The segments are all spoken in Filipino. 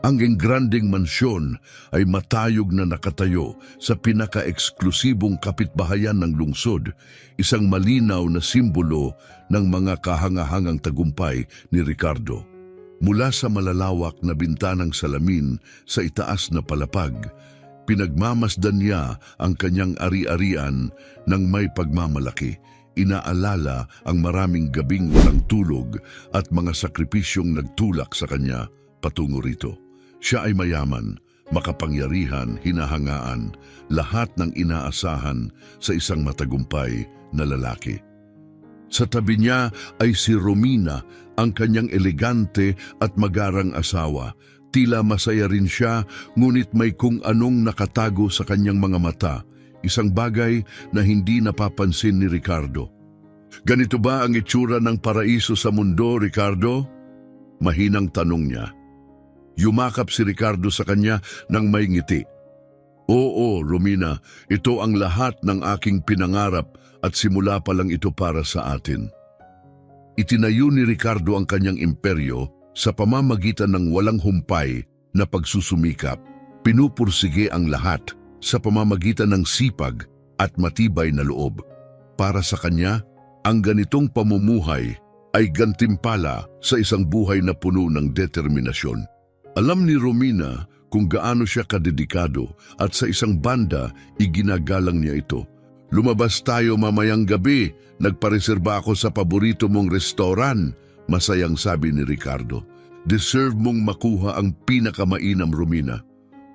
Ang engranding mansyon ay matayog na nakatayo sa pinaka-eksklusibong kapitbahayan ng lungsod, isang malinaw na simbolo ng mga kahangahangang tagumpay ni Ricardo. Mula sa malalawak na bintanang salamin sa itaas na palapag, pinagmamasdan niya ang kanyang ari-arian ng may pagmamalaki. Inaalala ang maraming gabing walang tulog at mga sakripisyong nagtulak sa kanya patungo rito. Siya ay mayaman, makapangyarihan, hinahangaan, lahat ng inaasahan sa isang matagumpay na lalaki. Sa tabi niya ay si Romina, ang kanyang elegante at magarang asawa. Tila masaya rin siya, ngunit may kung anong nakatago sa kanyang mga mata, isang bagay na hindi napapansin ni Ricardo. Ganito ba ang itsura ng paraiso sa mundo, Ricardo? Mahinang tanong niya. Yumakap si Ricardo sa kanya ng may ngiti. Oo, Romina, ito ang lahat ng aking pinangarap at simula pa lang ito para sa atin. Itinayo ni Ricardo ang kanyang imperyo sa pamamagitan ng walang humpay na pagsusumikap. Pinupursige ang lahat sa pamamagitan ng sipag at matibay na loob. Para sa kanya, ang ganitong pamumuhay ay gantimpala sa isang buhay na puno ng determinasyon. Alam ni Romina kung gaano siya kadedikado at sa isang banda iginagalang niya ito. Lumabas tayo mamayang gabi, nagpareserba ako sa paborito mong restoran, masayang sabi ni Ricardo. Deserve mong makuha ang pinakamainam, Romina.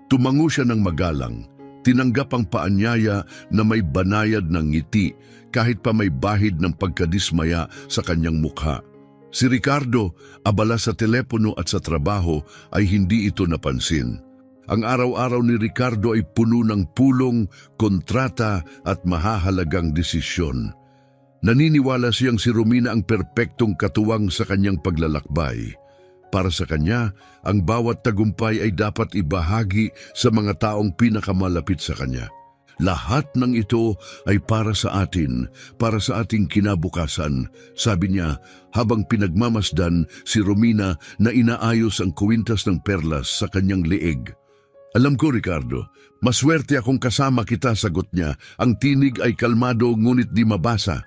Tumango siya ng magalang, tinanggap ang paanyaya na may banayad ng ngiti kahit pa may bahid ng pagkadismaya sa kanyang mukha. Si Ricardo, abala sa telepono at sa trabaho, ay hindi ito napansin. Ang araw-araw ni Ricardo ay puno ng pulong, kontrata at mahahalagang desisyon. Naniniwala siyang si Romina ang perpektong katuwang sa kanyang paglalakbay. Para sa kanya, ang bawat tagumpay ay dapat ibahagi sa mga taong pinakamalapit sa kanya. Lahat ng ito ay para sa atin, para sa ating kinabukasan, sabi niya habang pinagmamasdan si Romina na inaayos ang kuwintas ng perlas sa kanyang leeg. Alam ko, Ricardo, maswerte akong kasama kita, sagot niya. Ang tinig ay kalmado ngunit di mabasa.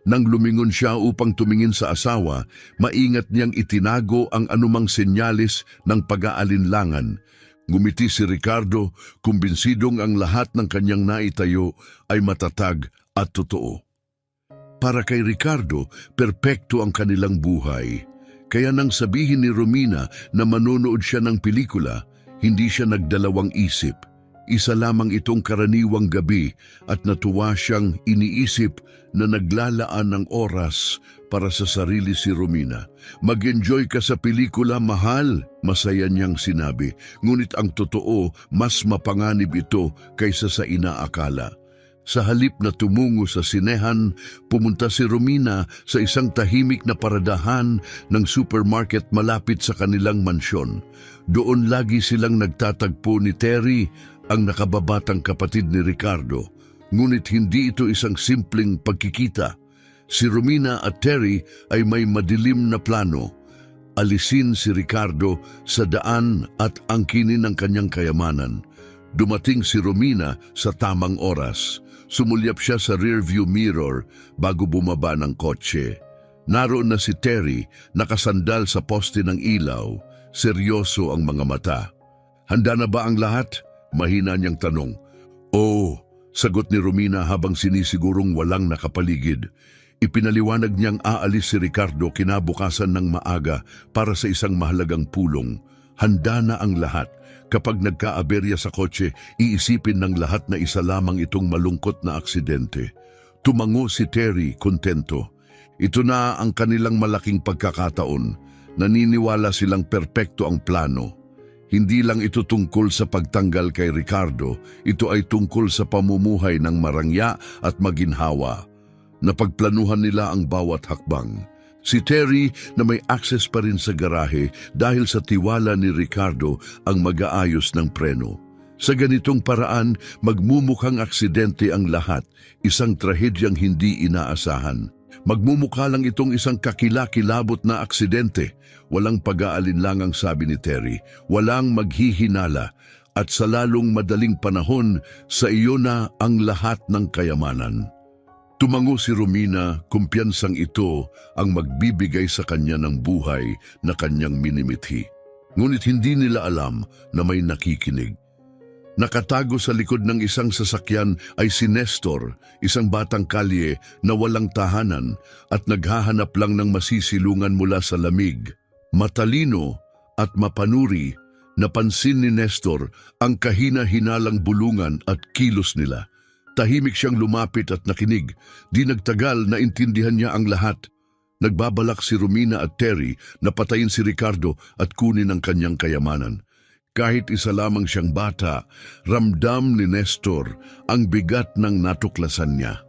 Nang lumingon siya upang tumingin sa asawa, maingat niyang itinago ang anumang senyalis ng pag-aalinlangan. Ngumiti si Ricardo, kumbinsidong ang lahat ng kanyang naitayo ay matatag at totoo. Para kay Ricardo, perpekto ang kanilang buhay. Kaya nang sabihin ni Romina na manonood siya ng pelikula, hindi siya nagdalawang isip. Isa lamang itong karaniwang gabi at natuwa siyang iniisip na naglalaan ng oras para sa sarili si Romina. Mag-enjoy ka sa pelikula, mahal, masaya niyang sinabi. Ngunit ang totoo, mas mapanganib ito kaysa sa inaakala. Sa halip na tumungo sa sinehan, pumunta si Romina sa isang tahimik na paradahan ng supermarket malapit sa kanilang mansyon. Doon lagi silang nagtatagpo ni Terry, ang nakababatang kapatid ni Ricardo. Ngunit hindi ito isang simpleng pagkikita. Si Romina at Terry ay may madilim na plano. Alisin si Ricardo sa daan at angkinin ang kanyang kayamanan. Dumating si Romina sa tamang oras. Sumulyap siya sa rearview mirror bago bumaba ng kotse. Naroon na si Terry, nakasandal sa poste ng ilaw. Seryoso ang mga mata. Handa na ba ang lahat? Mahina niyang tanong. Oo, sagot ni Romina habang sinisigurong walang nakapaligid. Ipinaliwanag niyang aalis si Ricardo kinabukasan ng maaga para sa isang mahalagang pulong. Handa na ang lahat. Kapag nagkaaberya sa kotse, iisipin ng lahat na isa lamang itong malungkot na aksidente. Tumango si Terry, kontento. Ito na ang kanilang malaking pagkakataon. Naniniwala silang perpekto ang plano. Hindi lang ito tungkol sa pagtanggal kay Ricardo, ito ay tungkol sa pamumuhay ng marangya at maginhawa. Napagplanuhan nila ang bawat hakbang. Si Terry na may access pa rin sa garahe dahil sa tiwala ni Ricardo ang mag-aayos ng preno. Sa ganitong paraan, magmumukhang aksidente ang lahat, isang trahedyang hindi inaasahan. Magmumukha lang itong isang kakilakilabot na aksidente. Walang pag-aalinlangang sabi ni Terry, walang maghihinala at sa lalong madaling panahon sa iyo na ang lahat ng kayamanan. Tumango si Romina, kumpiyansang ito ang magbibigay sa kanya ng buhay na kanyang minimithi. Ngunit hindi nila alam na may nakikinig. Nakatago sa likod ng isang sasakyan ay si Nestor, isang batang kalye na walang tahanan at naghahanap lang ng masisilungan mula sa lamig. Matalino at mapanuri, napansin ni Nestor ang kahina-hinalang bulungan at kilos nila. Tahimik siyang lumapit at nakinig. Di nagtagal na intindihan niya ang lahat. Nagbabalak si Romina at Terry na patayin si Ricardo at kunin ang kanyang kayamanan. Kahit isa lamang siyang bata, ramdam ni Nestor ang bigat ng natuklasan niya.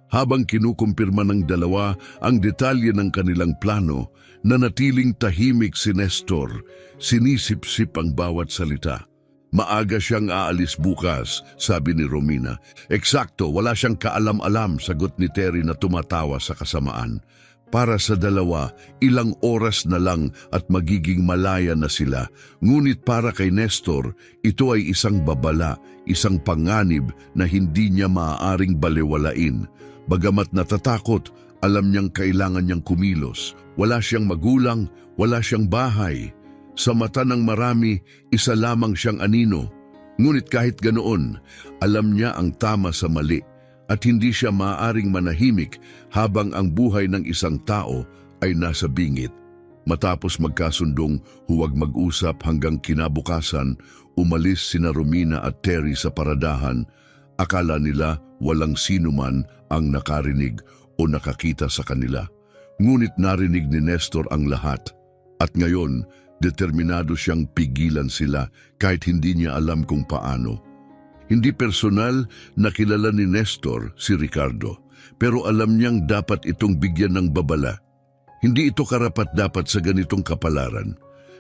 Habang kinukumpirma ng dalawa ang detalye ng kanilang plano, nanatiling tahimik si Nestor, sinisip-sip ang bawat salita. Maaga siyang aalis bukas, sabi ni Romina. Eksakto, wala siyang kaalam-alam, sagot ni Terry na tumatawa sa kasamaan. Para sa dalawa, ilang oras na lang at magiging malaya na sila. Ngunit para kay Nestor, ito ay isang babala, isang panganib na hindi niya maaaring balewalain. Bagamat natatakot, alam niyang kailangan niyang kumilos. Wala siyang magulang, wala siyang bahay. Sa mata ng marami, isa lamang siyang anino. Ngunit kahit ganoon, alam niya ang tama sa mali at hindi siya maaaring manahimik habang ang buhay ng isang tao ay nasa bingit. Matapos magkasundong huwag mag-usap hanggang kinabukasan, umalis sina Romina at Terry sa paradahan. Akala nila walang sinuman ang nakarinig o nakakita sa kanila. Ngunit narinig ni Nestor ang lahat. At ngayon, determinado siyang pigilan sila kahit hindi niya alam kung paano. Hindi personal na kilala ni Nestor si Ricardo, pero alam niyang dapat itong bigyan ng babala. Hindi ito karapat-dapat sa ganitong kapalaran.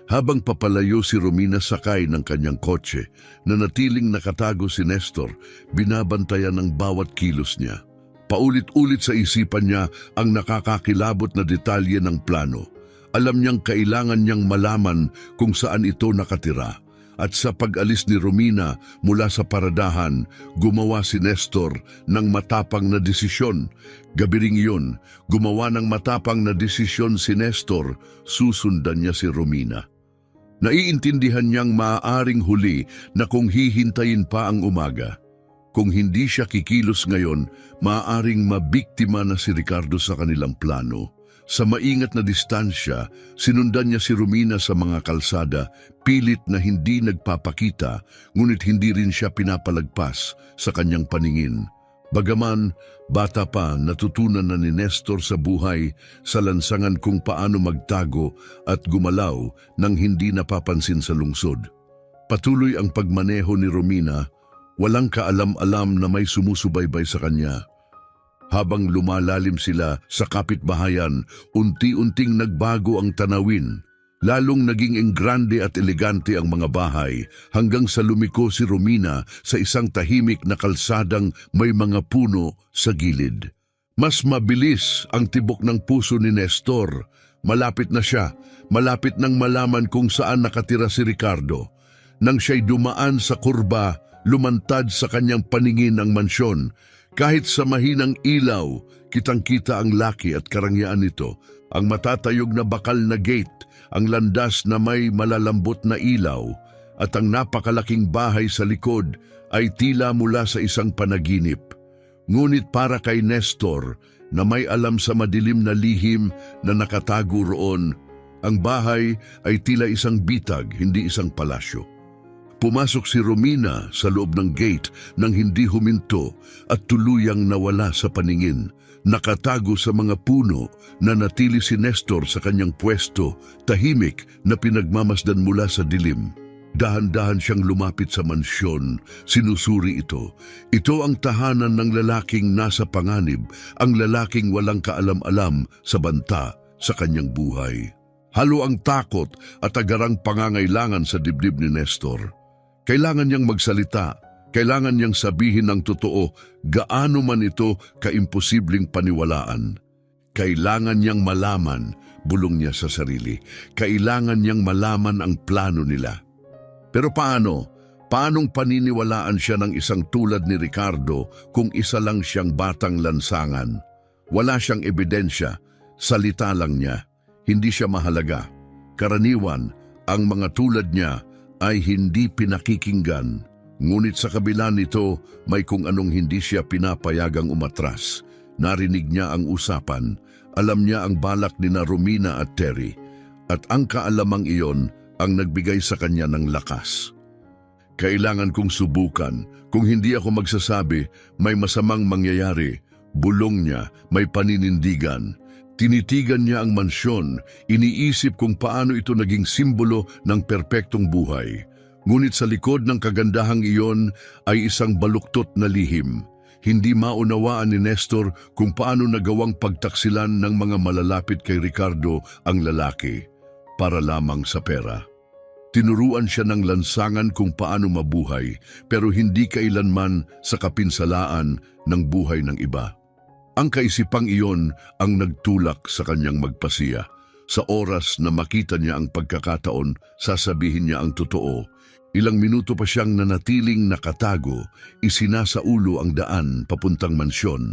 Habang papalayo si Romina sakay ng kanyang kotse, nanatiling nakatago si Nestor, binabantayan ng bawat kilos niya. Paulit-ulit sa isipan niya ang nakakakilabot na detalye ng plano. Alam niyang kailangan niyang malaman kung saan ito nakatira. At sa pag-alis ni Romina mula sa paradahan, gumawa si Nestor ng matapang na desisyon. Gabi ring iyon, gumawa ng matapang na desisyon si Nestor, susundan niya si Romina. Naiintindihan niyang maaaring huli na kung hihintayin pa ang umaga. Kung hindi siya kikilos ngayon, maaaring mabiktima na si Ricardo sa kanilang plano. Sa maingat na distansya, sinundan niya si Romina sa mga kalsada, pilit na hindi nagpapakita, ngunit hindi rin siya pinapalagpas sa kanyang paningin. Bagaman, bata pa, natutunan na ni Nestor sa buhay, sa lansangan kung paano magtago at gumalaw nang hindi napapansin sa lungsod. Patuloy ang pagmaneho ni Romina, walang kaalam-alam na may sumusubaybay sa kanya. Habang lumalalim sila sa kapitbahayan, unti-unting nagbago ang tanawin. Lalong naging enggrande at elegante ang mga bahay hanggang sa lumiko si Romina sa isang tahimik na kalsadang may mga puno sa gilid. Mas mabilis ang tibok ng puso ni Nestor. Malapit na siya, malapit nang malaman kung saan nakatira si Ricardo. Nang siya'y dumaan sa kurba, lumantad sa kanyang paningin ang mansyon. Kahit sa mahinang ilaw, kitang-kita ang laki at karangyaan nito, ang matatayog na bakal na gate, ang landas na may malalambot na ilaw, at ang napakalaking bahay sa likod ay tila mula sa isang panaginip. Ngunit para kay Nestor, na may alam sa madilim na lihim na nakatago roon, ang bahay ay tila isang bitag, hindi isang palasyo. Pumasok si Romina sa loob ng gate nang hindi huminto at tuluyang nawala sa paningin. Nakatago sa mga puno, nanatili si Nestor sa kanyang pwesto, tahimik na pinagmamasdan mula sa dilim. Dahan-dahan siyang lumapit sa mansyon, sinusuri ito. Ito ang tahanan ng lalaking nasa panganib, ang lalaking walang kaalam-alam sa banta sa kanyang buhay. Halo ang takot at agarang pangangailangan sa dibdib ni Nestor. Kailangan niyang magsalita, kailangan niyang sabihin ng totoo, gaano man ito kaimposibleng paniwalaan. Kailangan niyang malaman, bulong niya sa sarili. Kailangan niyang malaman ang plano nila. Pero paano? Paanong paniniwalaan siya ng isang tulad ni Ricardo kung isa lang siyang batang lansangan? Wala siyang ebidensya, salita lang niya. Hindi siya mahalaga. Karaniwan, ang mga tulad niya ay hindi pinakikinggan. Ngunit sa kabila nito, may kung anong hindi siya pinapayagang umatras. Narinig niya ang usapan. Alam niya ang balak ni Romina at Terry. At ang kaalamang iyon ang nagbigay sa kanya ng lakas. Kailangan kong subukan. Kung hindi ako magsasabi, may masamang mangyayari. Bulong niya, may paninindigan. Tinitigan niya ang mansyon. Iniisip kung paano ito naging simbolo ng perpektong buhay. Ngunit sa likod ng kagandahang iyon ay isang baluktot na lihim. Hindi maunawaan ni Nestor kung paano nagawang pagtaksilan ng mga malalapit kay Ricardo ang lalaki para lamang sa pera. Tinuruan siya ng lansangan kung paano mabuhay, pero hindi kailanman sa kapinsalaan ng buhay ng iba. Ang kaisipang iyon ang nagtulak sa kanyang magpasiya. Sa oras na makita niya ang pagkakataon, sasabihin niya ang totoo. Ilang minuto pa siyang nanatiling nakatago, isinasaulo ang daan papuntang mansyon.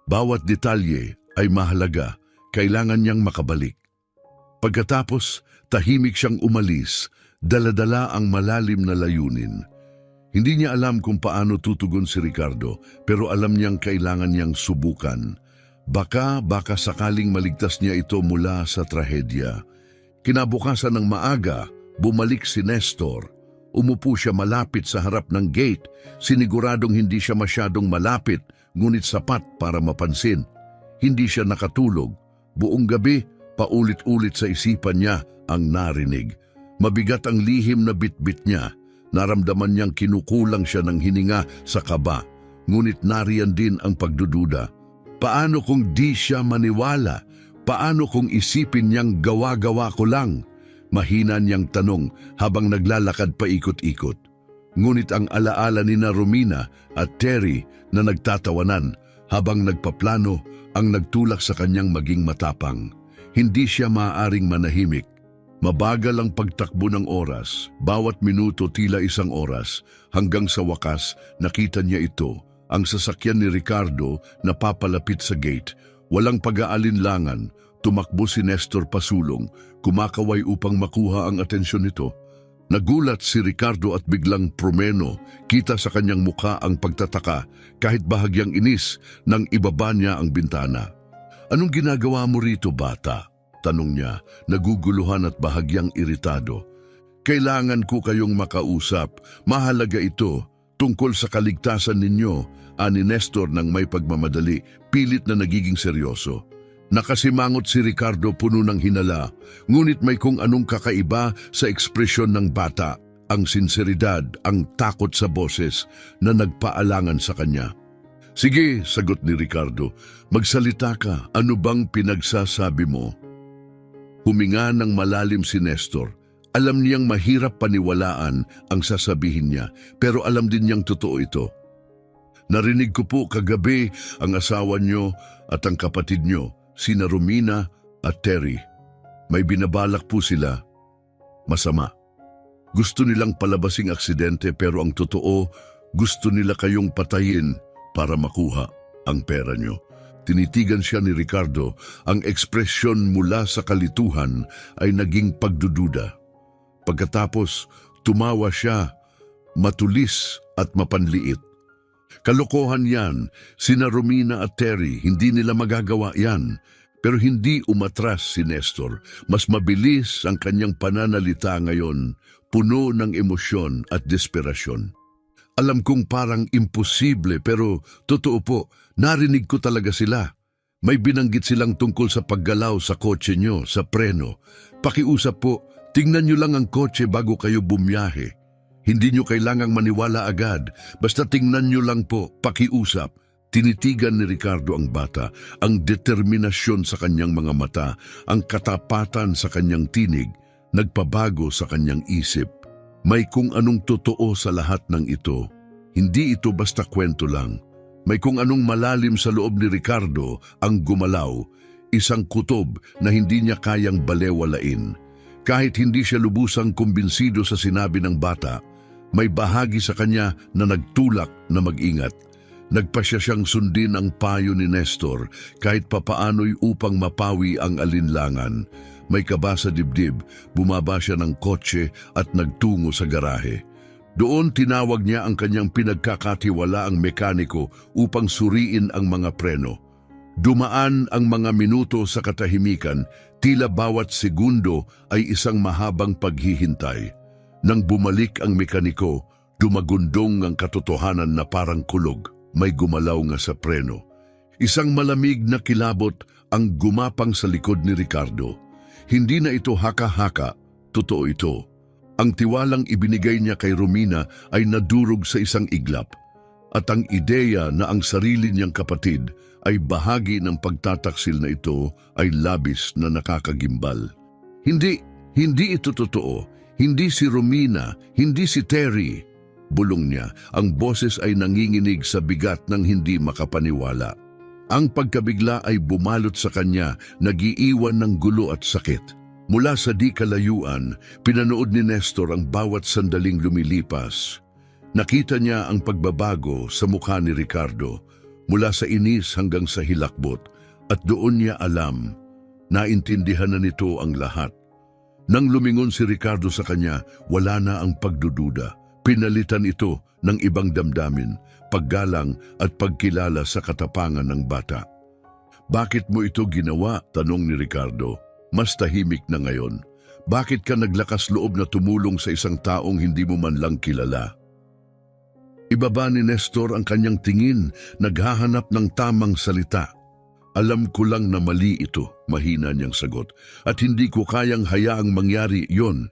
Bawat detalye ay mahalaga, kailangan niyang makabalik. Pagkatapos, tahimik siyang umalis, dala-dala ang malalim na layunin. Hindi niya alam kung paano tutugon si Ricardo, pero alam niyang kailangan niyang subukan. Baka sakaling maligtas niya ito mula sa trahedya. Kinabukasan ng maaga, bumalik si Nestor. Umupo siya malapit sa harap ng gate, siniguradong hindi siya masyadong malapit, ngunit sapat para mapansin. Hindi siya nakatulog. Buong gabi, paulit-ulit sa isipan niya ang narinig. Mabigat ang lihim na bitbit niya. Naramdaman niyang kinukulang siya ng hininga sa kaba. Ngunit nariyan din ang pagdududa. Paano kung di siya maniwala? Paano kung isipin niyang gawa-gawa ko lang? Mahina niyang tanong habang naglalakad paikot-ikot. Ngunit ang alaala ni Romina at Terry na nagtatawanan habang nagpaplano ang nagtulak sa kanyang maging matapang. Hindi siya maaaring manahimik. Mabagal ang pagtakbo ng oras, bawat minuto tila isang oras, hanggang sa wakas nakita niya ito, ang sasakyan ni Ricardo na papalapit sa gate. Walang pag-aalinlangan, tumakbo si Nestor pasulong, kumakaway upang makuha ang atensyon nito. Nagulat si Ricardo at biglang promeno, kita sa kanyang muka ang pagtataka kahit bahagyang inis nang ibaba niya ang bintana. "Anong ginagawa mo rito, bata?" tanong niya, naguguluhan at bahagyang iritado. "Kailangan ko kayong makausap. Mahalaga ito. Tungkol sa kaligtasan ninyo," ani Nestor nang may pagmamadali, pilit na nagiging seryoso. Nakasimangot si Ricardo puno ng hinala, ngunit may kung anong kakaiba sa ekspresyon ng bata, ang sinseridad, ang takot sa boses na nagpaalangan sa kanya. "Sige," sagot ni Ricardo, "magsalita ka. Ano bang pinagsasabi mo?" Huminga ng malalim si Nestor. Alam niyang mahirap paniwalaan ang sasabihin niya, pero alam din niyang totoo ito. "Narinig ko po kagabi ang asawa niyo at ang kapatid niyo, sina Romina at Terry. May binabalak po sila. Masama. Gusto nilang palabasing aksidente, pero ang totoo, gusto nila kayong patayin para makuha ang pera niyo." Tinitigan siya ni Ricardo, ang ekspresyon mula sa kalituhan ay naging pagdududa. Pagkatapos, tumawa siya, matulis at mapanliit. "Kalokohan yan, sina Romina at Terry, hindi nila magagawa yan." Pero hindi umatras si Nestor. Mas mabilis ang kanyang pananalita ngayon, puno ng emosyon at desperasyon. "Alam kong parang imposible, pero totoo po, narinig ko talaga sila. May binanggit silang tungkol sa paggalaw sa kotse nyo, sa preno. Pakiusap po, tingnan nyo lang ang kotse bago kayo bumiyahe. Hindi nyo kailangang maniwala agad, basta tingnan nyo lang po, pakiusap." Tinitigan ni Ricardo ang bata, ang determinasyon sa kanyang mga mata, ang katapatan sa kanyang tinig, nagpabago sa kanyang isip. May kung anong totoo sa lahat ng ito. Hindi ito basta kwento lang. May kung anong malalim sa loob ni Ricardo ang gumalaw. Isang kutob na hindi niya kayang balewalain. Kahit hindi siya lubusang kumbinsido sa sinabi ng bata, may bahagi sa kanya na nagtulak na mag-ingat. Nagpasya siyang sundin ang payo ni Nestor kahit papaano'y upang mapawi ang alinlangan. May kaba sa dibdib, bumaba siya ng kotse at nagtungo sa garahe. Doon tinawag niya ang kanyang pinagkakatiwalaang mekaniko upang suriin ang mga preno. Dumaan ang mga minuto sa katahimikan, tila bawat segundo ay isang mahabang paghihintay. Nang bumalik ang mekaniko, dumagundong ang katotohanan na parang kulog. May gumalaw nga sa preno. Isang malamig na kilabot ang gumapang sa likod ni Ricardo. Hindi na ito haka-haka, totoo ito. Ang tiwalang ibinigay niya kay Romina ay nadurog sa isang iglap. At ang ideya na ang sarili niyang kapatid ay bahagi ng pagtataksil na ito ay labis na nakakagimbal. Hindi ito totoo. Hindi si Romina, hindi si Terry. Bulong niya, ang boses ay nanginginig sa bigat ng hindi makapaniwala. Ang pagkabigla ay bumalot sa kanya, nag-iiwan ng gulo at sakit. Mula sa di kalayuan, pinanood ni Nestor ang bawat sandaling lumilipas. Nakita niya ang pagbabago sa mukha ni Ricardo, mula sa inis hanggang sa hilakbot, at doon niya alam, naintindihan na nito ang lahat. Nang lumingon si Ricardo sa kanya, wala na ang pagdududa. Pinalitan ito ng ibang damdamin, paggalang at pagkilala sa katapangan ng bata. Bakit mo ito ginawa? Tanong ni Ricardo. Mas tahimik na ngayon. Bakit ka naglakas loob na tumulong sa isang taong hindi mo man lang kilala? Ibaba ni Nestor ang kanyang tingin, naghahanap ng tamang salita. Alam ko lang na mali ito, mahina niyang sagot, at hindi ko kayang hayaang mangyari yon.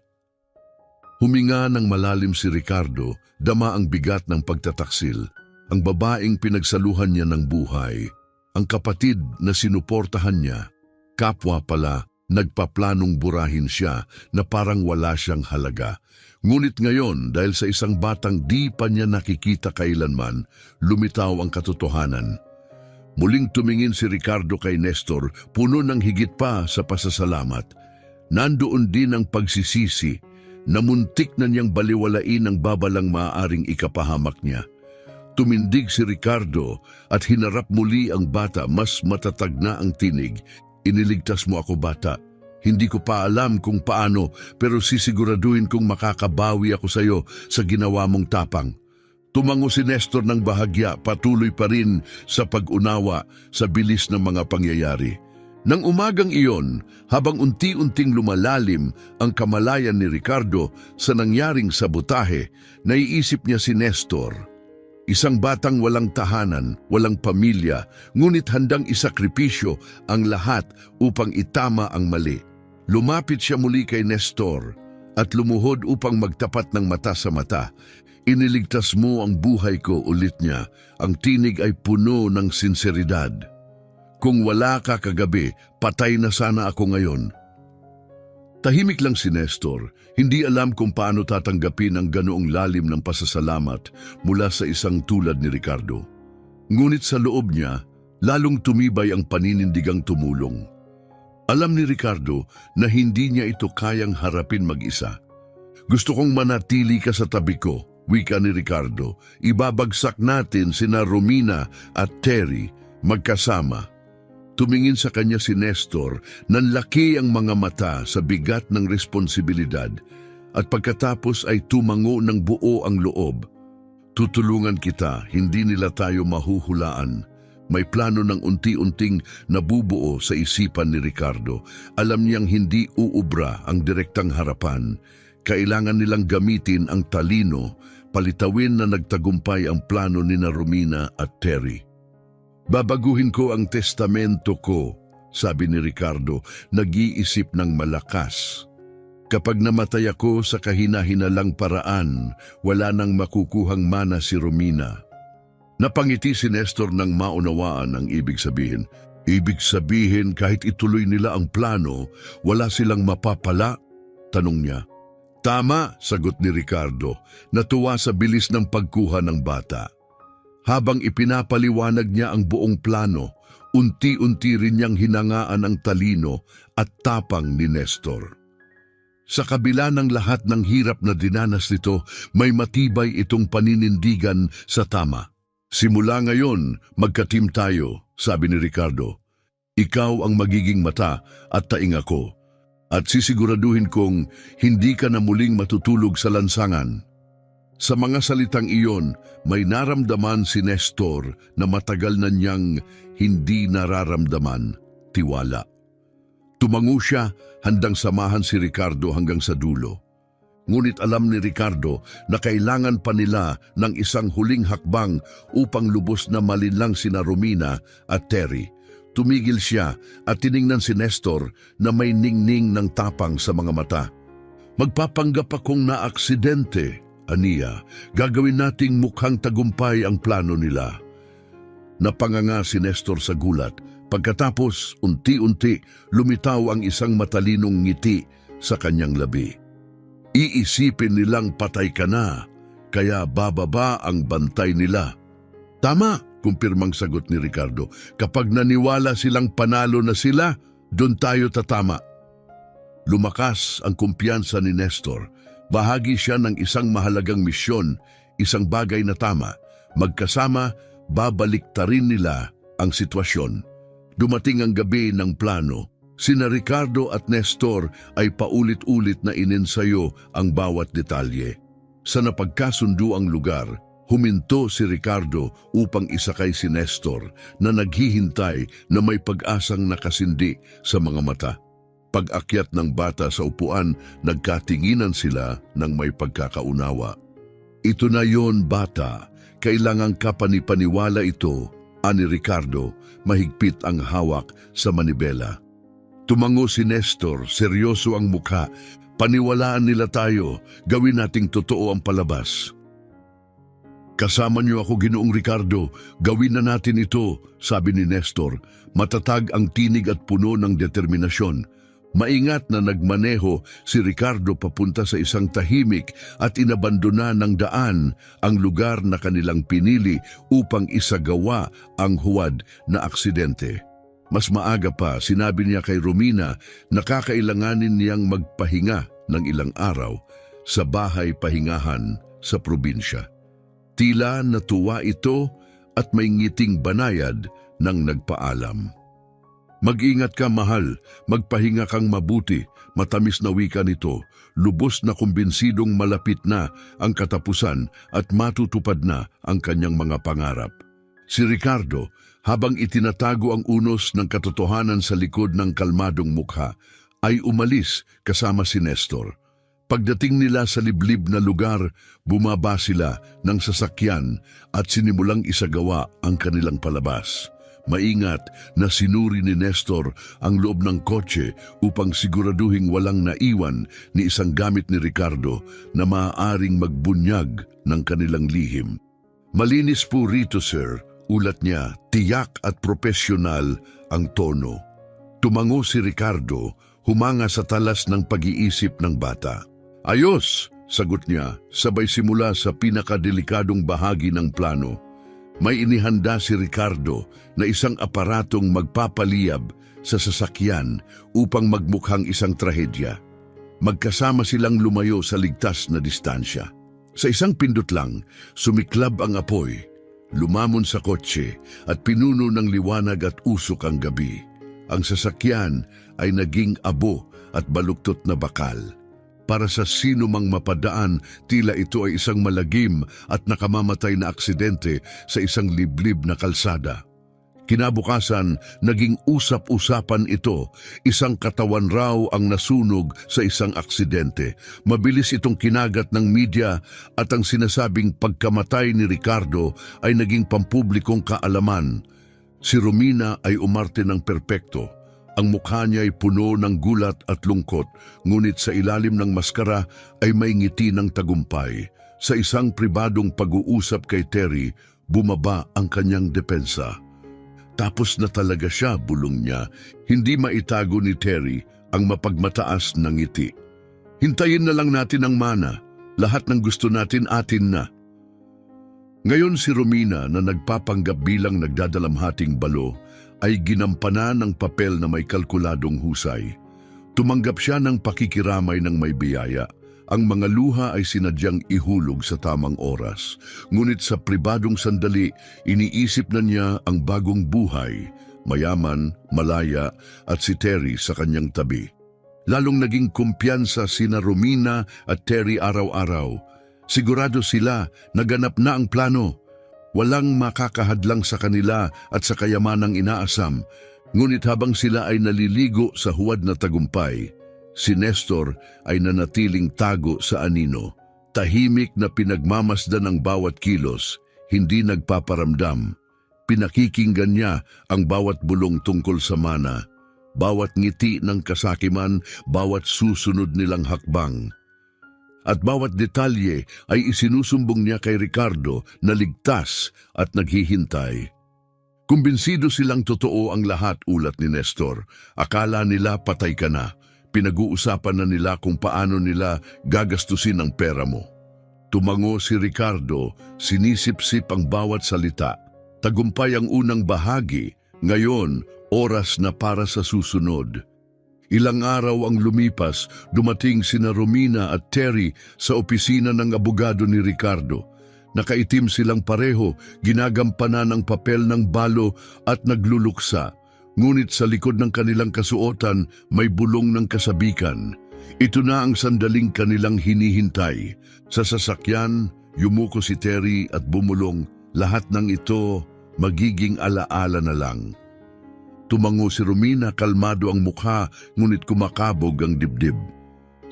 Huminga ng malalim si Ricardo, dama ang bigat ng pagtataksil, ang babaeng pinagsaluhan niya ng buhay, ang kapatid na sinuportahan niya, kapwa pala, nagpaplanong burahin siya na parang wala siyang halaga. Ngunit ngayon, dahil sa isang batang di pa niya nakikita kailanman, lumitaw ang katotohanan. Muling tumingin si Ricardo kay Nestor, puno ng higit pa sa pasasalamat. Nandoon din ang pagsisisi, na muntik na niyang baliwalain ang babalang maaaring ikapahamak niya. Tumindig si Ricardo at hinarap muli ang bata, mas matatag na ang tinig. Iniligtas mo ako, bata. Hindi ko pa alam kung paano, pero sisiguraduhin kong makakabawi ako sa iyo sa ginawa mong tapang. Tumango si Nestor ng bahagya, patuloy pa rin sa pag-unawa sa bilis ng mga pangyayari. Nang umagang iyon, habang unti-unting lumalalim ang kamalayan ni Ricardo sa nangyaring sabotahe, naiisip niya si Nestor. Isang batang walang tahanan, walang pamilya, ngunit handang isakripisyo ang lahat upang itama ang mali. Lumapit siya muli kay Nestor at lumuhod upang magtapat ng mata sa mata. Iniligtas mo ang buhay ko, ulit niya. Ang tinig ay puno ng sinseridad. Kung wala ka kagabi, patay na sana ako ngayon. Tahimik lang si Nestor, hindi alam kung paano tatanggapin ang ganoong lalim ng pasasalamat mula sa isang tulad ni Ricardo. Ngunit sa loob niya, lalong tumibay ang paninindigang tumulong. Alam ni Ricardo na hindi niya ito kayang harapin mag-isa. Gusto kong manatili ka sa tabi ko, wika ni Ricardo. Ibabagsak natin sina Romina at Terry magkasama. Tumingin sa kanya si Nestor, nanlaki ang mga mata sa bigat ng responsibilidad at pagkatapos ay tumango ng buo ang loob. Tutulungan kita, hindi nila tayo mahuhulaan. May plano ng unti-unting nabubuo sa isipan ni Ricardo. Alam niyang hindi uubra ang direktang harapan. Kailangan nilang gamitin ang talino, palitawin na nagtagumpay ang plano ni Romina at Terry. Babaguhin ko ang testamento ko, sabi ni Ricardo, nag-iisip ng malakas. Kapag namatay ako sa kahina-hinalang paraan, wala nang makukuhang mana si Romina. Napangiti si Nestor nang maunawaan ang ibig sabihin. Ibig sabihin kahit ituloy nila ang plano, wala silang mapapala? Tanong niya. Tama, sagot ni Ricardo, natuwa sa bilis ng pagkuha ng bata. Habang ipinapaliwanag niya ang buong plano, unti-unti rin niyang hinangaan ang talino at tapang ni Nestor. Sa kabila ng lahat ng hirap na dinanas nito, may matibay itong paninindigan sa tama. Simula ngayon, magka-team tayo, sabi ni Ricardo. Ikaw ang magiging mata at taing ako. At sisiguraduhin kong hindi ka na muling matutulog sa lansangan. Sa mga salitang iyon, may naramdaman si Nestor na matagal na niyang hindi nararamdaman, tiwala. Tumango siya, handang samahan si Ricardo hanggang sa dulo. Ngunit alam ni Ricardo na kailangan pa nila ng isang huling hakbang upang lubos na malinlang sina Romina at Terry. Tumigil siya at tiningnan si Nestor na may ningning ng tapang sa mga mata. Magpapanggap akong naaksidente, aniya. Gagawin nating mukhang tagumpay ang plano nila. Napanganga si Nestor sa gulat. Pagkatapos, unti-unti, lumitaw ang isang matalinong ngiti sa kanyang labi. Iisipin nilang patay ka na, kaya bababa ang bantay nila. Tama, kumpirmang sagot ni Ricardo. Kapag naniwala silang panalo na sila, doon tayo tatama. Lumakas ang kumpiyansa ni Nestor. Bahagi siya ng isang mahalagang misyon, isang bagay na tama. Magkasama, babaliktarin nila ang sitwasyon. Dumating ang gabi ng plano. Sina Ricardo at Nestor ay paulit-ulit na inensayo ang bawat detalye. Sa napagkasundo ang lugar, huminto si Ricardo upang isakay si Nestor na naghihintay na may pag-asang nakasindi sa mga mata. Pag-akyat ng bata sa upuan, nagkatinginan sila ng may pagkakaunawa. Ito na yon, bata. Kailangang kapanipaniwala ito, ani Ricardo, mahigpit ang hawak sa manibela. Tumango si Nestor, seryoso ang mukha. Paniwalaan nila tayo, gawin nating totoo ang palabas. Kasama niyo ako, Ginoong Ricardo, gawin na natin ito, sabi ni Nestor. Matatag ang tinig at puno ng determinasyon. Maingat na nagmaneho si Ricardo papunta sa isang tahimik at inabandona ng daan ang lugar na kanilang pinili upang isagawa ang huwad na aksidente. Mas maaga pa, sinabi niya kay Romina na kakailanganin niyang magpahinga ng ilang araw sa bahay pahingahan sa probinsya. Tila natuwa ito at may ngiting banayad nang nagpaalam. Mag-ingat ka, mahal. Magpahinga kang mabuti. Matamis na wika nito. Lubos na kumbinsidong malapit na ang katapusan at matutupad na ang kanyang mga pangarap. Si Ricardo, habang itinatago ang unos ng katotohanan sa likod ng kalmadong mukha, ay umalis kasama si Nestor. Pagdating nila sa liblib na lugar, bumaba sila ng sasakyan at sinimulang isagawa ang kanilang palabas. Maingat na sinuri ni Nestor ang loob ng kotse upang siguraduhing walang naiwan ni isang gamit ni Ricardo na maaaring magbunyag ng kanilang lihim. Malinis po rito, sir, ulat niya, tiyak at propesyonal ang tono. Tumango si Ricardo, humanga sa talas ng pag-iisip ng bata. Ayos, sagot niya, sabay simula sa pinakadelikadong bahagi ng plano. May inihanda si Ricardo na isang aparatong magpapaliyab sa sasakyan upang magmukhang isang trahedya. Magkasama silang lumayo sa ligtas na distansya. Sa isang pindot lang, sumiklab ang apoy, lumamon sa kotse at pinuno ng liwanag at usok ang gabi. Ang sasakyan ay naging abo at baluktot na bakal. Para sa sino mang mapadaan, tila ito ay isang malagim at nakamamatay na aksidente sa isang liblib na kalsada. Kinabukasan, naging usap-usapan ito. Isang katawan raw ang nasunog sa isang aksidente. Mabilis itong kinagat ng media at ang sinasabing pagkamatay ni Ricardo ay naging pampublikong kaalaman. Si Romina ay umarte ng perpekto. Ang mukha niya ay puno ng gulat at lungkot, ngunit sa ilalim ng maskara ay may ngiti ng tagumpay. Sa isang pribadong pag-uusap kay Terry, bumaba ang kanyang depensa. Tapos na talaga siya, bulong niya. Hindi maitago ni Terry ang mapagmataas na ngiti. Hintayin na lang natin ang mana. Lahat ng gusto natin atin na. Ngayon si Romina na nagpapanggap bilang nagdadalamhating balo ay ginampanan ng papel na may kalkuladong husay. Tumanggap siya ng pakikiramay ng may biyaya. Ang mga luha ay sinadyang ihulog sa tamang oras. Ngunit sa pribadong sandali, iniisip na niya ang bagong buhay, mayaman, malaya at si Terry sa kanyang tabi. Lalong naging kumpiyansa sina Romina at Terry araw-araw. Sigurado sila naganap na ang plano. Walang makakahadlang sa kanila at sa kayamanang inaasam. Ngunit habang sila ay naliligo sa huwad na tagumpay, si Nestor ay nanatiling tago sa anino. Tahimik na pinagmamasdan ang bawat kilos, hindi nagpaparamdam. Pinakikinggan niya ang bawat bulong tungkol sa mana, bawat ngiti ng kasakiman, bawat susunod nilang hakbang. At bawat detalye ay isinusumbong niya kay Ricardo na ligtas at naghihintay. Kumbinsido silang totoo ang lahat, ulat ni Nestor. Akala nila patay ka na. Pinag-uusapan na nila kung paano nila gagastusin ang pera mo. Tumango si Ricardo, sinisip-sip ang bawat salita. Tagumpay ang unang bahagi, ngayon oras na para sa susunod. Ilang araw ang lumipas, dumating sina Romina at Terry sa opisina ng abogado ni Ricardo. Nakaitim silang pareho, ginagampanan ng papel ng balo at nagluluksa. Ngunit sa likod ng kanilang kasuotan, may bulong ng kasabikan. Ito na ang sandaling kanilang hinihintay. Sa sasakyan, yumuko si Terry at bumulong, lahat ng ito magiging alaala na lang. Tumango si Romina, kalmado ang mukha, ngunit kumakabog ang dibdib.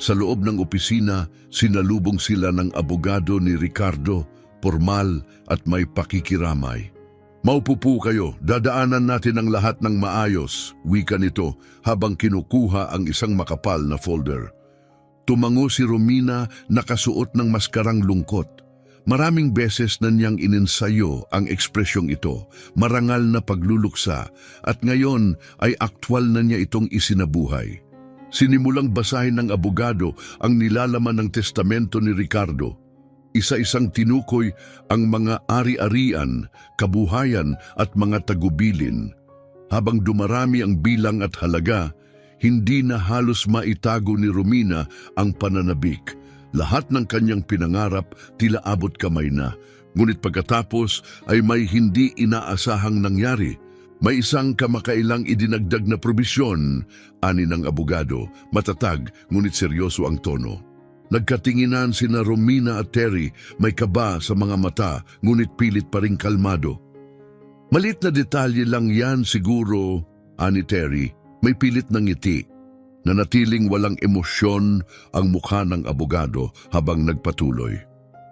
Sa loob ng opisina, sinalubong sila ng abogado ni Ricardo, formal at may pakikiramay. Maupo po kayo, dadaanan natin ang lahat ng maayos, wika nito habang kinukuha ang isang makapal na folder. Tumango si Romina, nakasuot ng maskarang lungkot. Maraming beses na niyang ininsayo ang ekspresyong ito, marangal na pagluluksa, at ngayon ay aktwal na niya itong isinabuhay. Sinimulang basahin ng abogado ang nilalaman ng testamento ni Ricardo. Isa-isang tinukoy ang mga ari-arian, kabuhayan at mga tagubilin. Habang dumarami ang bilang at halaga, hindi na halos maitago ni Romina ang pananabik. Lahat ng kanyang pinangarap tila abot kamay na. Ngunit pagkatapos ay may hindi inaasahang nangyari. May isang kamakailang idinagdag na probisyon, ani ng abogado, matatag ngunit seryoso ang tono. Nagkatinginan sina Romina at Terry, may kaba sa mga mata, ngunit pilit pa ring kalmado. Malit na detalye lang yan siguro, ani Terry, may pilit na ngiti. Nanatiling walang emosyon ang mukha ng abogado habang nagpatuloy.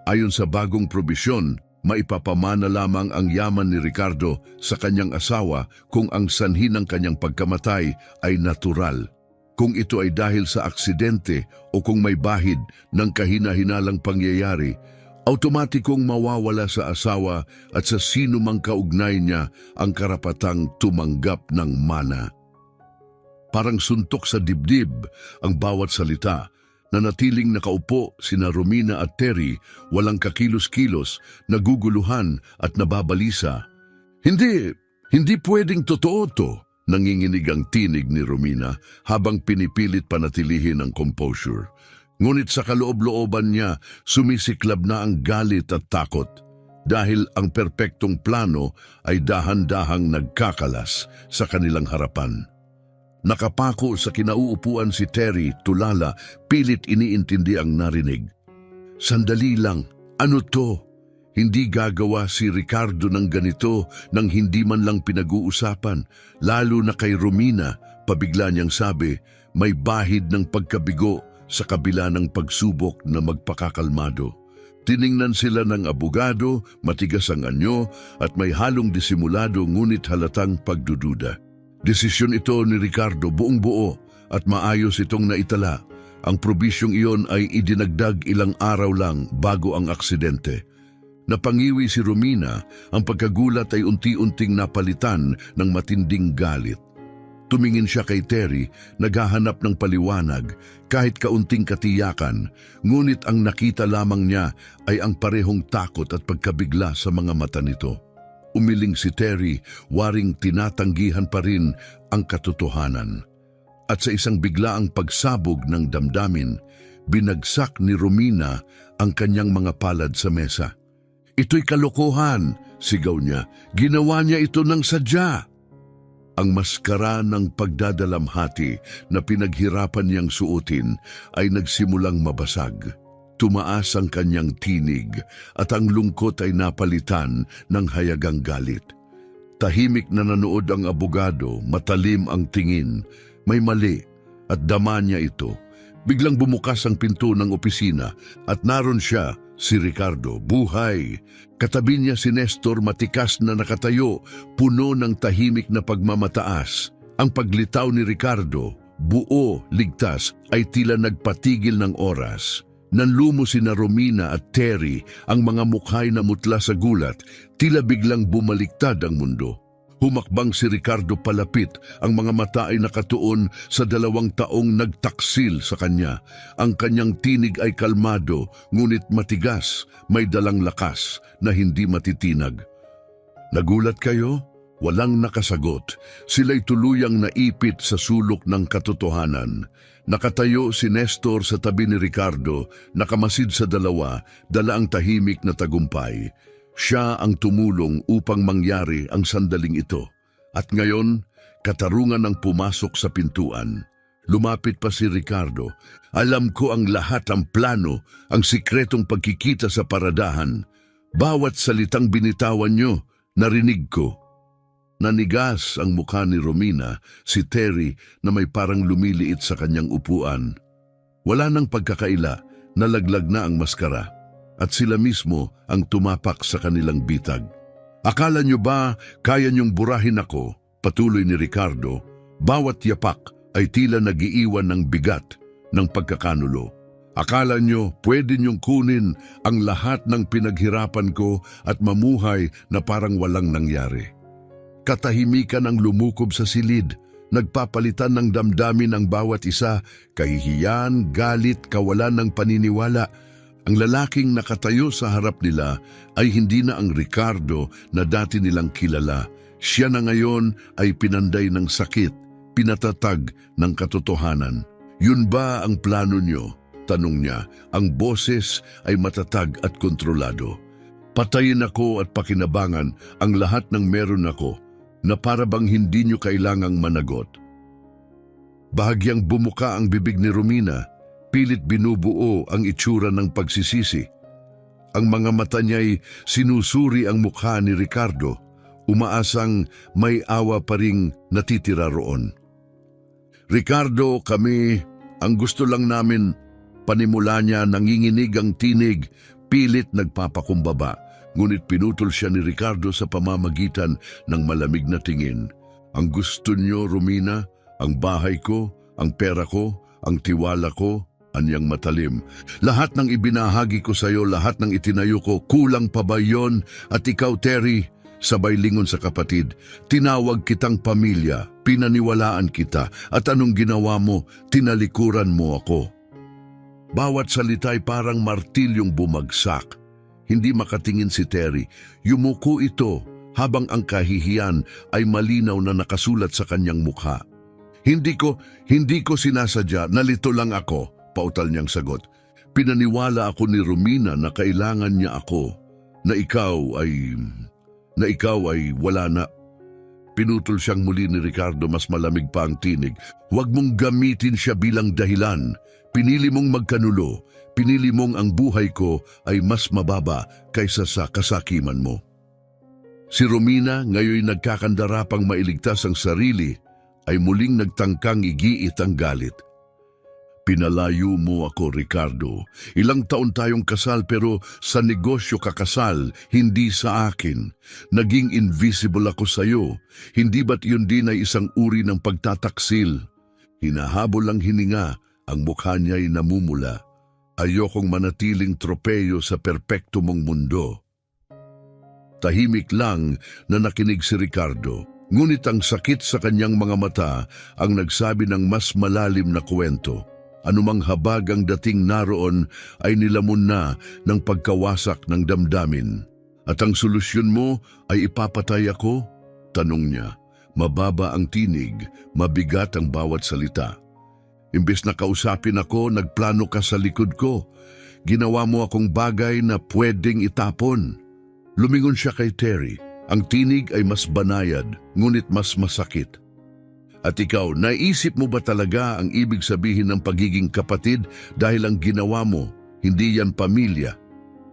Ayon sa bagong probisyon, maipapamana lamang ang yaman ni Ricardo sa kanyang asawa kung ang sanhi ng kanyang pagkamatay ay natural. Kung ito ay dahil sa aksidente o kung may bahid ng kahina-hinalang pangyayari, automatikong mawawala sa asawa at sa sino mang kaugnay niya ang karapatang tumanggap ng mana. Parang suntok sa dibdib ang bawat salita. Nanatiling nakaupo sina Romina at Terry, walang kakilos-kilos, naguguluhan at nababalisa. Hindi pwedeng totoo to. Nanginginig ang tinig ni Romina habang pinipilit panatilihin ang composure. Ngunit sa kaloob-looban niya, sumisiklab na ang galit at takot dahil ang perpektong plano ay dahan-dahang nagkakalas sa kanilang harapan. Nakapako sa kinauupuan si Terry, tulala, pilit iniintindi ang narinig. Sandali lang, ano to? Hindi gagawa si Ricardo ng ganito nang hindi man lang pinag-uusapan, lalo na kay Romina, pabigla niyang sabi, may bahid ng pagkabigo sa kabila ng pagsubok na magpakakalmado. Tiningnan sila ng abogado, matigas ang anyo at may halong disimulado ngunit halatang pagdududa. Desisyon ito ni Ricardo buong buo at maayos itong naitala. Ang probisyong iyon ay idinagdag ilang araw lang bago ang aksidente. Napangiwi si Romina, ang pagkagulat ay unti-unting napalitan ng matinding galit. Tumingin siya kay Terry, naghahanap ng paliwanag, kahit kaunting katiyakan, ngunit ang nakita lamang niya ay ang parehong takot at pagkabigla sa mga mata nito. Umiling si Terry, waring tinatanggihan pa rin ang katotohanan. At sa isang biglaang pagsabog ng damdamin, binagsak ni Romina ang kanyang mga palad sa mesa. "Ito'y kalokohan!" sigaw niya. "Ginawa niya ito ng sadya!" Ang maskara ng pagdadalamhati na pinaghirapan niyang suotin ay nagsimulang mabasag. Tumaas ang kanyang tinig at ang lungkot ay napalitan ng hayagang galit. Tahimik na nanood ang abogado, matalim ang tingin. May mali at dama niya ito. Biglang bumukas ang pinto ng opisina at naroon siya, si Ricardo, buhay. Katabi niya si Nestor, matikas na nakatayo, puno ng tahimik na pagmamataas. Ang paglitaw ni Ricardo, buo, ligtas, ay tila nagpatigil ng oras. Nanlumo sina Romina at Terry, ang mga mukhay na mutla sa gulat, tila biglang bumaliktad ang mundo. Humakbang si Ricardo palapit, ang mga mata ay nakatuon sa 2 taong nagtaksil sa kanya. Ang kanyang tinig ay kalmado, ngunit matigas, may dalang lakas na hindi matitinag. "Nagulat kayo?" Walang nakasagot. Sila'y tuluyang naipit sa sulok ng katotohanan. Nakatayo si Nestor sa tabi ni Ricardo, nakamasid sa dalawa, dala ang tahimik na tagumpay. Siya ang tumulong upang mangyari ang sandaling ito. At ngayon, katarungan ang pumasok sa pintuan. Lumapit pa si Ricardo. "Alam ko ang lahat, ang plano, ang sikretong pagkikita sa paradahan. Bawat salitang binitawan nyo, narinig ko." Nanigas ang mukha ni Romina, si Terry na may parang lumiliit sa kanyang upuan. Wala nang pagkakaila, nalaglag na ang maskara. At sila mismo ang tumapak sa kanilang bitag. "Akala nyo ba kaya nyong burahin ako?" Patuloy ni Ricardo. Bawat yapak ay tila nagiiwan ng bigat ng pagkakanulo. "Akala nyo pwede nyong kunin ang lahat ng pinaghirapan ko at mamuhay na parang walang nangyari." Katahimikan ang lumukob sa silid. Nagpapalitan ng damdamin ang bawat isa, kahihiyan, galit, kawalan ng paniniwala. Ang lalaking nakatayo sa harap nila ay hindi na ang Ricardo na dati nilang kilala. Siya na ngayon ay pinanday ng sakit, pinatatag ng katotohanan. "Yun ba ang plano nyo?" tanong niya. Ang boses ay matatag at kontrolado. "Patayin ako at pakinabangan ang lahat ng meron ako, na para bang hindi nyo kailangang managot." Bahagyang bumuka ang bibig ni Romina, pilit binubuo ang itsura ng pagsisisi. Ang mga mata niya'y sinusuri ang mukha ni Ricardo, umaasang may awa pa ring natitira roon. "Ricardo, ang gusto lang namin," panimula niya, nanginginig ang tinig, pilit nagpapakumbaba. Ngunit pinutol siya ni Ricardo sa pamamagitan ng malamig na tingin. "Ang gusto niyo, Romina, ang bahay ko, ang pera ko, ang tiwala ko," anyang matalim. "Lahat ng ibinahagi ko sa iyo, lahat ng itinayo ko, kulang pa ba yon? At ikaw, Terry," sabay lingon sa kapatid, "tinawag kitang pamilya, pinaniwalaan kita, at anong ginawa mo? Tinalikuran mo ako." Bawat salita'y parang martilyong bumagsak. Hindi makatingin si Terry. Yumuko ito habang ang kahihiyan ay malinaw na nakasulat sa kanyang mukha. Hindi ko sinasadya, nalito lang ako," pautal niyang sagot. "Pinaniwala ako ni Romina na kailangan niya ako, na ikaw ay wala na." Pinutol siyang muli ni Ricardo, mas malamig pa ang tinig. "Huwag mong gamitin siya bilang dahilan. Pinili mong magkanulo. Pinili mong ang buhay ko ay mas mababa kaysa sa kasakiman mo." Si Romina, ngayon nagkakandarapang mailigtas ang sarili, ay muling nagtangkang igiit ang galit. "Pinalayo mo ako, Ricardo. Ilang taon tayong kasal pero sa negosyo kakasal, hindi sa akin. Naging invisible ako sa iyo. Hindi ba't yun din ay isang uri ng pagtataksil?" Hinahabol ang hininga, ang mukha niya'y namumula. "Ayokong manatiling tropeyo sa perpekto mong mundo." Tahimik lang na nakinig si Ricardo, ngunit ang sakit sa kanyang mga mata ang nagsabi ng mas malalim na kwento. Anumang habag ang dating naroon ay nilamon na ng pagkawasak ng damdamin. At ang solusyon mo ay ipapatay ako? Tanong niya. Mababa ang tinig, mabigat ang bawat salita. Imbes na kausapin ako, nagplano ka sa likod ko. Ginawa mo akong bagay na pwedeng itapon. Lumingon siya kay Terry. Ang tinig ay mas banayad, ngunit mas masakit. At ikaw, naisip mo ba talaga ang ibig sabihin ng pagiging kapatid dahil ang ginawa mo, hindi yan pamilya?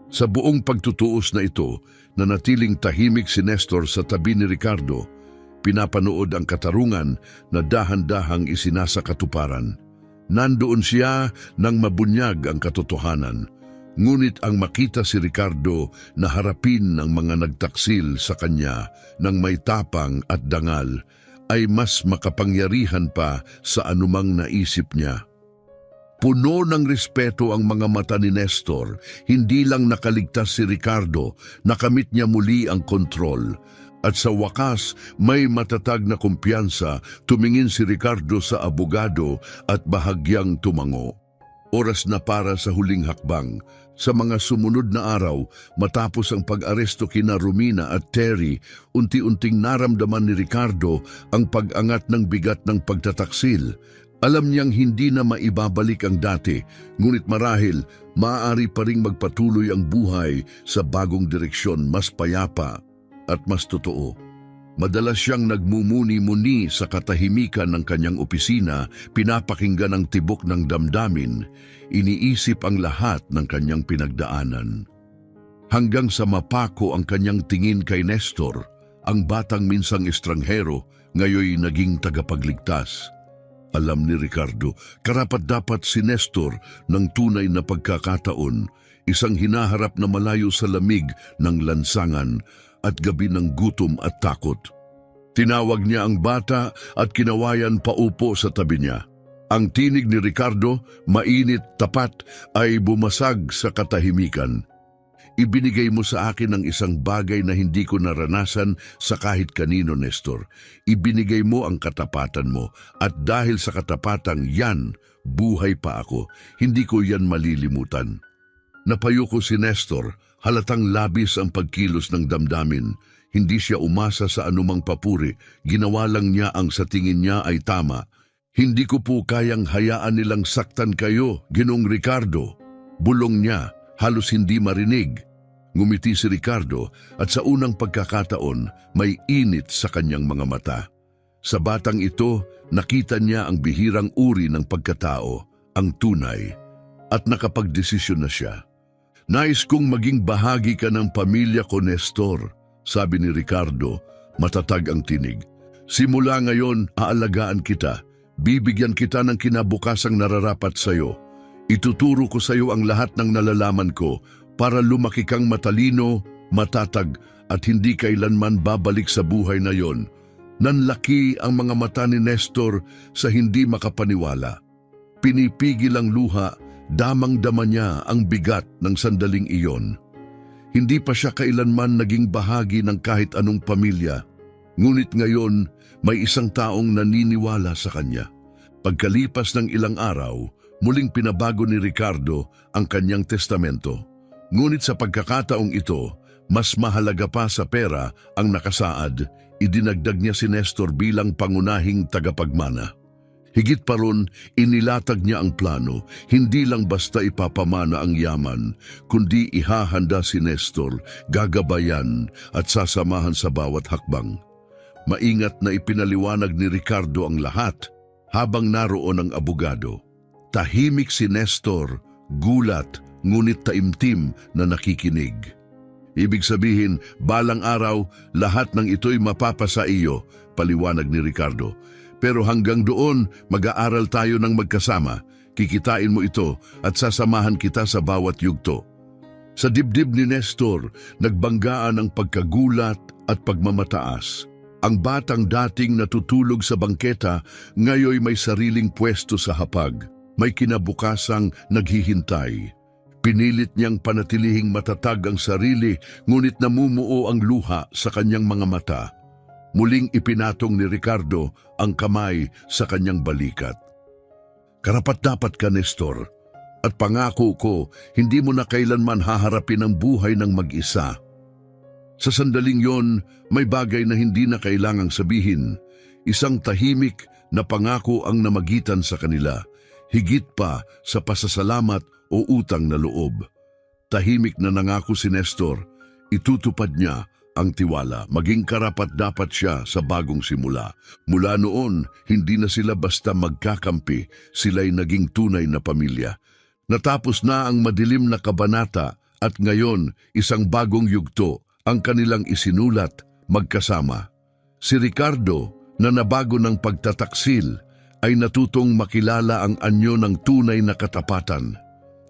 Sa buong pagtutuos na ito, nanatiling tahimik si Nestor sa tabi ni Ricardo, pinapanood ang katarungan na dahan-dahang isinasakatuparan. Nandoon siya nang mabunyag ang katotohanan. Ngunit ang makita si Ricardo na harapin ng mga nagtaksil sa kanya ng may tapang at dangal, ay mas makapangyarihan pa sa anumang naisip niya. Puno ng respeto ang mga mata ni Nestor, hindi lang nakaligtas si Ricardo, nakamit niya muli ang kontrol. At sa wakas, may matatag na kumpiyansa, tumingin si Ricardo sa abogado at bahagyang tumango. Oras na para sa huling hakbang. Sa mga sumunod na araw, matapos ang pag-aresto kina Romina at Terry, unti-unting naramdaman ni Ricardo ang pag-angat ng bigat ng pagtataksil. Alam niyang hindi na maibabalik ang dati, ngunit marahil maaari pa ring magpatuloy ang buhay sa bagong direksyon, mas payapa at mas totoo. Madalas siyang nagmumuni-muni sa katahimikan ng kanyang opisina, pinapakinggan ang tibok ng damdamin, iniisip ang lahat ng kanyang pinagdaanan. Hanggang sa mapako ang kanyang tingin kay Nestor, ang batang minsang estranghero, ngayoy naging tagapagligtas. Alam ni Ricardo, karapat-dapat si Nestor ng tunay na pagkakataon, isang hinaharap na malayo sa lamig ng lansangan at gabi ng gutom at takot. Tinawag niya ang bata at kinawayan paupo sa tabi niya. Ang tinig ni Ricardo, mainit, tapat, ay bumasag sa katahimikan. Ibinigay mo sa akin ang isang bagay na hindi ko naranasan sa kahit kanino, Nestor. Ibinigay mo ang katapatan mo, at dahil sa katapatang yan, buhay pa ako. Hindi ko yan malilimutan. Napayuko si Nestor, halatang labis ang pagkilos ng damdamin. Hindi siya umasa sa anumang papuri, ginawa lang niya ang sa tingin niya ay tama. Hindi ko po kayang hayaan nilang saktan kayo, Ginoong Ricardo. Bulong niya, halos hindi marinig. Ngumiti si Ricardo at sa unang pagkakataon may init sa kanyang mga mata. Sa batang ito, nakita niya ang bihirang uri ng pagkatao, ang tunay, at nakapagdesisyon na siya. Nais kong maging bahagi ka ng pamilya ko, Nestor, sabi ni Ricardo, matatag ang tinig. Simula ngayon, aalagaan kita. Bibigyan kita ng kinabukasang nararapat sa iyo. Ituturo ko sa iyo ang lahat ng nalalaman ko para lumaki kang matalino, matatag at hindi kailanman babalik sa buhay na yon. Nanlaki ang mga mata ni Nestor sa hindi makapaniwala. Pinipigil ang luha, damang-dama niya ang bigat ng sandaling iyon. Hindi pa siya kailanman naging bahagi ng kahit anong pamilya. Ngunit ngayon, may isang taong naniniwala sa kanya. Pagkalipas ng ilang araw, muling pinabago ni Ricardo ang kanyang testamento. Ngunit sa pagkakataong ito, mas mahalaga pa sa pera ang nakasaad, idinagdag niya si Nestor bilang pangunahing tagapagmana. Higit pa ron, inilatag niya ang plano, hindi lang basta ipapamana ang yaman, kundi ihahanda si Nestor, gagabayan at sasamahan sa bawat hakbang. Maingat na ipinaliwanag ni Ricardo ang lahat habang naroon ang abogado. Tahimik si Nestor, gulat, ngunit taimtim na nakikinig. Ibig sabihin, balang araw, lahat ng ito'y mapapasa iyo, paliwanag ni Ricardo. Pero hanggang doon, mag-aaral tayo ng magkasama. Kikitain mo ito at sasamahan kita sa bawat yugto. Sa dibdib ni Nestor, nagbanggaan ang pagkagulat at pagmamataas. Ang batang dating natutulog sa bangketa, ngayoy may sariling pwesto sa hapag. May kinabukasang naghihintay. Pinilit niyang panatilihing matatag ang sarili, ngunit namumuo ang luha sa kanyang mga mata. Muling ipinatong ni Ricardo ang kamay sa kanyang balikat. Karapat-dapat ka, Nestor, at pangako ko, hindi mo na kailanman haharapin ang buhay ng mag-isa. Sa sandaling yon, may bagay na hindi na kailangang sabihin. Isang tahimik na pangako ang namagitan sa kanila, higit pa sa pasasalamat o utang na loob. Tahimik na nangako si Nestor, itutupad niya ang tiwala, maging karapat-dapat siya sa bagong simula. Mula noon, hindi na sila basta magkakampi, sila'y naging tunay na pamilya. Natapos na ang madilim na kabanata at ngayon isang bagong yugto ang kanilang isinulat magkasama. Si Ricardo na nabago ng pagtataksil ay natutong makilala ang anyo ng tunay na katapatan.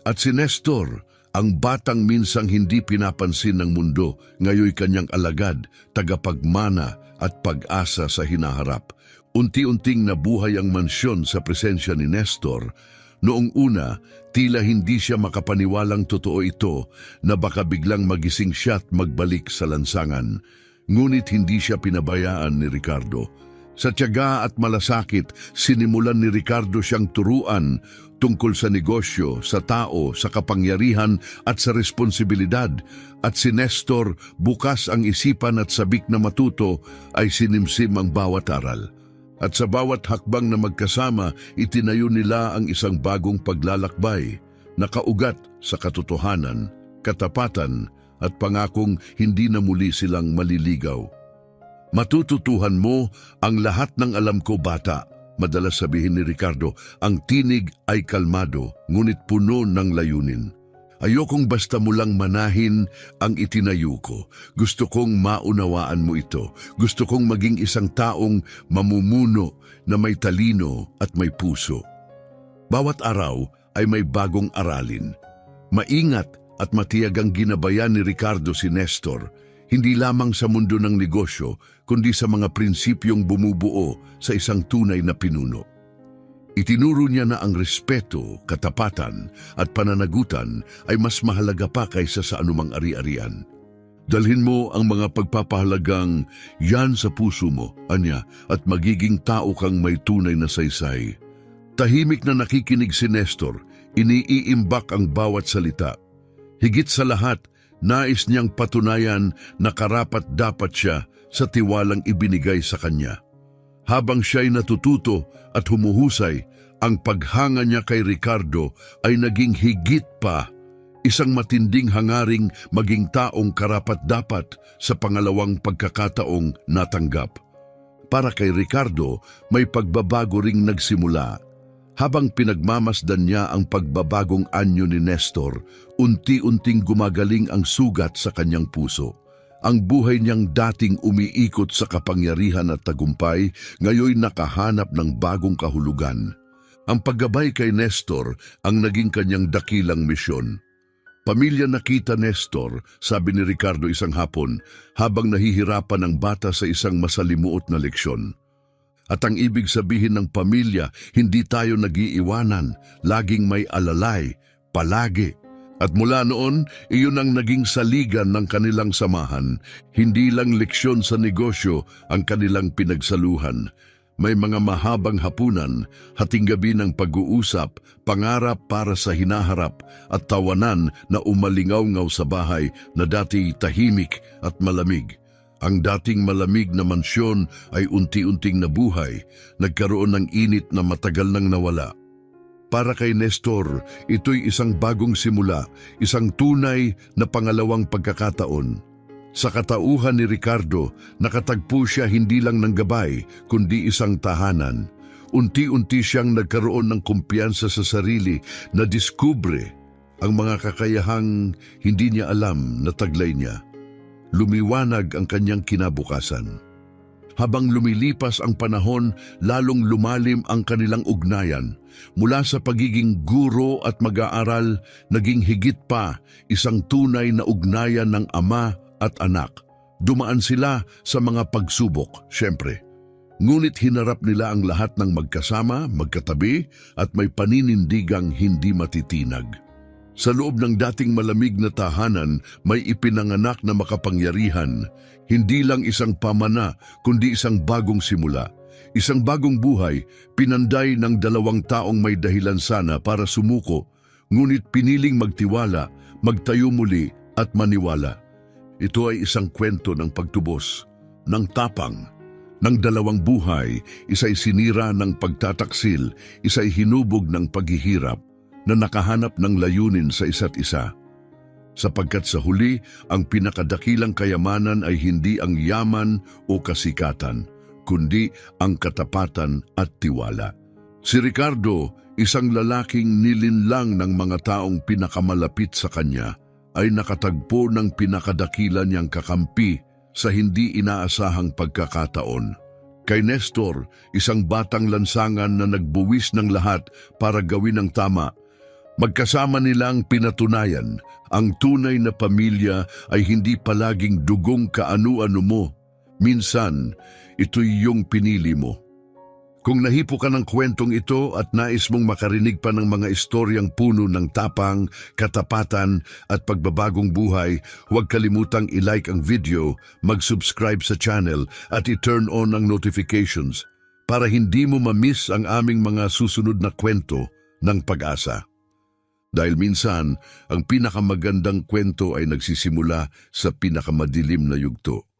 At si Nestor, ang batang minsang hindi pinapansin ng mundo, ngayoy kanyang alagad, tagapagmana at pag-asa sa hinaharap. Unti-unting nabuhay ang mansyon sa presensya ni Nestor. Noong una, tila hindi siya makapaniwalang totoo ito na baka biglang magising siya at magbalik sa lansangan. Ngunit hindi siya pinabayaan ni Ricardo. Sa tiyaga at malasakit, sinimulan ni Ricardo siyang turuan tungkol sa negosyo, sa tao, sa kapangyarihan at sa responsibilidad. At si Nestor, bukas ang isipan at sabik na matuto, ay sinimsim ang bawat aral. At sa bawat hakbang na magkasama, itinayo nila ang isang bagong paglalakbay, nakaugat sa katotohanan, katapatan at pangakong hindi na muli silang maliligaw. Matututuhan mo ang lahat ng alam ko, bata. Madalas sabihin ni Ricardo, ang tinig ay kalmado, ngunit puno ng layunin. Ayokong basta mo lang manahin ang itinayo ko. Gusto kong maunawaan mo ito. Gusto kong maging isang taong mamumuno na may talino at may puso. Bawat araw ay may bagong aralin. Maingat at matiyagang ginabayan ni Ricardo si Nestor, hindi lamang sa mundo ng negosyo, kundi sa mga prinsipyong bumubuo sa isang tunay na pinuno. Itinuro niya na ang respeto, katapatan at pananagutan ay mas mahalaga pa kaysa sa anumang ari-arian. Dalhin mo ang mga pagpapahalagang yan sa puso mo, anya, at magiging tao kang may tunay na saysay. Tahimik na nakikinig si Nestor, iniiimbak ang bawat salita. Higit sa lahat, nais niyang patunayan na karapat-dapat siya sa tiwalang ibinigay sa kanya. Habang siya'y natututo at humuhusay, ang paghanga niya kay Ricardo ay naging higit pa, isang matinding hangaring maging taong karapat-dapat sa pangalawang pagkakataong natanggap. Para kay Ricardo, may pagbabago ring nagsimula. Habang pinagmamasdan niya ang pagbabagong anyo ni Nestor, unti-unting gumagaling ang sugat sa kanyang puso. Ang buhay niyang dating umiikot sa kapangyarihan at tagumpay, ngayoy nakahanap ng bagong kahulugan. Ang paggabay kay Nestor ang naging kanyang dakilang misyon. Pamilya nakita Nestor, sabi ni Ricardo isang hapon, habang nahihirapan ang bata sa isang masalimuot na leksyon. At ang ibig sabihin ng pamilya, hindi tayo nag-iiwanan, laging may alalay, palagi. At mula noon, iyon ang naging saligan ng kanilang samahan. Hindi lang leksyon sa negosyo ang kanilang pinagsaluhan. May mga mahabang hapunan, hating gabi ng pag-uusap, pangarap para sa hinaharap at tawanan na umalingaw-ngaw sa bahay na dati tahimik at malamig. Ang dating malamig na mansyon ay unti-unting nabuhay, nagkaroon ng init na matagal nang nawala. Para kay Nestor, ito'y isang bagong simula, isang tunay na pangalawang pagkakataon. Sa katauhan ni Ricardo, nakatagpo siya hindi lang ng gabay, kundi isang tahanan. Unti-unti siyang nagkaroon ng kumpiyansa sa sarili na diskubre ang mga kakayahang hindi niya alam na taglay niya. Lumiwanag ang kanyang kinabukasan. Habang lumilipas ang panahon, lalong lumalim ang kanilang ugnayan. Mula sa pagiging guro at mag-aaral, naging higit pa isang tunay na ugnayan ng ama at anak. Dumaan sila sa mga pagsubok, syempre. Ngunit hinarap nila ang lahat ng magkasama, magkatabi at may paninindigang hindi matitinag. Sa loob ng dating malamig na tahanan, may ipinanganak na makapangyarihan, hindi lang isang pamana, kundi isang bagong simula. Isang bagong buhay, pinanday ng dalawang taong may dahilan sana para sumuko, ngunit piniling magtiwala, magtayo muli at maniwala. Ito ay isang kwento ng pagtubos, ng tapang, ng dalawang buhay, isa'y sinira ng pagtataksil, isa'y hinubog ng paghihirap, na nakahanap ng layunin sa isa't isa. Sapagkat sa huli, ang pinakadakilang kayamanan ay hindi ang yaman o kasikatan, kundi ang katapatan at tiwala. Si Ricardo, isang lalaking nilinlang ng mga taong pinakamalapit sa kanya, ay nakatagpo ng pinakadakila niyang kakampi sa hindi inaasahang pagkakataon. Kay Nestor, isang batang lansangan na nagbuwis ng lahat para gawin ang tama, magkasama nilang pinatunayan ang tunay na pamilya ay hindi palaging dugong kaano-ano mo. Minsan, ito'y yung pinili mo. Kung nahipo ka ng kwentong ito at nais mong makarinig pa ng mga istoryang puno ng tapang, katapatan at pagbabagong buhay, huwag kalimutang i-like ang video, mag-subscribe sa channel at i-turn on ang notifications para hindi mo ma-miss ang aming mga susunod na kwento ng pag-asa. Dahil minsan, ang pinakamagandang kwento ay nagsisimula sa pinakamadilim na yugto.